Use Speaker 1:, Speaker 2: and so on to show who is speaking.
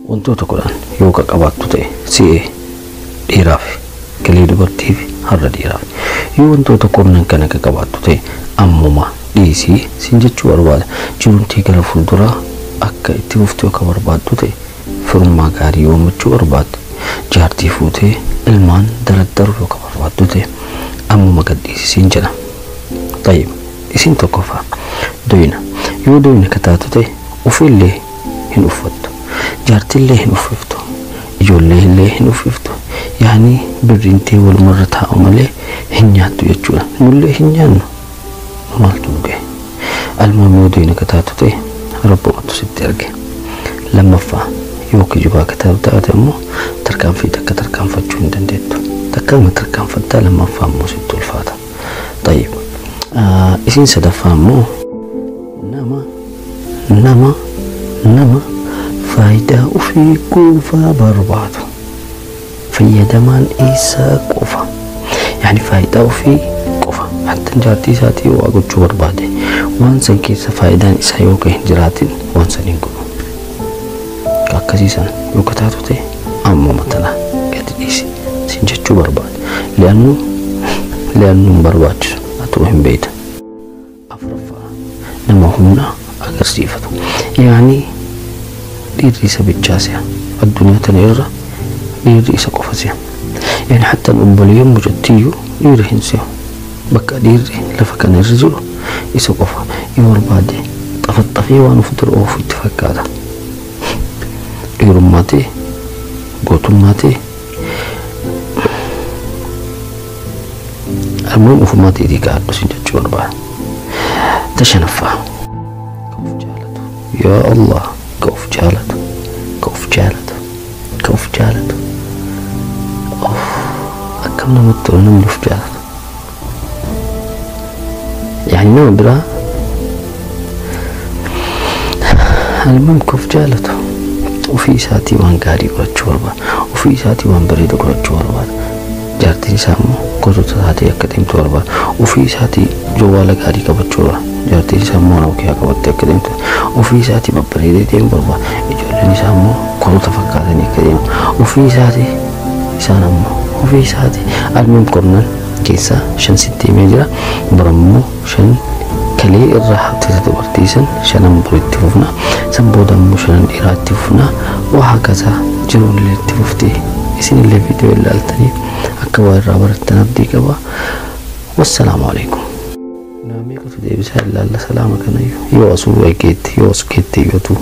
Speaker 1: wantoota kudhan yoo qabaattu ta'e si'ee dhiiraaf galii dubartiif har'a dhiiraaf yoo wantoota kurnan kana qabaattu ta'e ammuma dhiisii siin jechuu barbaada. Jiruntii gara fuulduraa akka itti fuftu akka barbaaddu ta'e firummaa gaarii uumachuu barbaaddu jaartii fuutee ilmaan daraddaru yoo barbaaddu ta'e ammuma gadhiisi siin jedha. Tayyib isin tokkoffaa doyna yoo doyna kataatu ta'e ufillee hin uffattu jaartillee hin uffiftu ijoollee illee hin uffiftu yaani birrintii wal marra taa'u malee hin nyaattu jechuudha. Nullee hin nyaannu maaltu nu gahe almaam yoo doyna kataatu ta'e rabbumatu sitti erge. Lammaffaa yoo kijibaa kataatu taate immoo tarkaanfii takka tarkaanfachuu hin dandeettu. Takkaama tarkaanfattaa lammaffaa immoo sitti ulfaata. Tayyib isin sadaffaa immoo nama faayidaa ofii qofa barbaadu fayyadamaan isaa qofa yaani faayidaa ofii qofa hatta jaartii isaatii waa gochuu barbaade waan san keessa faayidaan isaa yoo hin jiraatin waan san hin godhu. Akkasiisan yoo kataatu ta'e ammuma tana gadi dhiisi siin jechuu barbaade li'aannu hin barbaachisu atoo hin beeyta. Afuraffaa nama humna agarsiifatu yaani dhiirri isa bichaa si'a addunyaa tana irra dhiirri isa qofa si'a yaani hatta obboleeyyan mucattiyyuu dhiirri hin si'u bakka dhiirri lafa kana irra jiru isa qofa yoo barbaade xafaxafee waan of dura oofu itti fakkaata. Dhiirummaa ta'e gootummaa ta'e almuun ufumaa ta'eetii gaadhu siin jechuu barbaada. Tashanaffaa يا الله كوف جالته أكمل متولنا من في جالته يعني نوع برا المهم كوف جالته وفي ساتي وان قاري ورجوربا وفي ساتي وان بريد ورجوربا جارتي سامو كوزو ساتي أكدم توربا وفي ساتي جوال قاري كبجوربا جارتي سامو أنا وكيا كبت أكدم وفي ساتي ببريد تيم بربا إجولني سامو كلو تفكرني كديم وفي ساتي سانمو وفي ساتي المهم كورنان كيسا شن ستي ميجرا برمو شن كلي الراحة تتبرتيسن شنم بريتفوفنا سنبودمو شنن إراتفوفنا وهكذا جرون اللي تفوفتي إسين اللي فيديو اللي قلتني أكبر رابرتنا بدي كبا والسلام عليكم. نامي كتو دي بسهل الله سلامك نيو يو أصول ويكيت يو أسكيت يو تو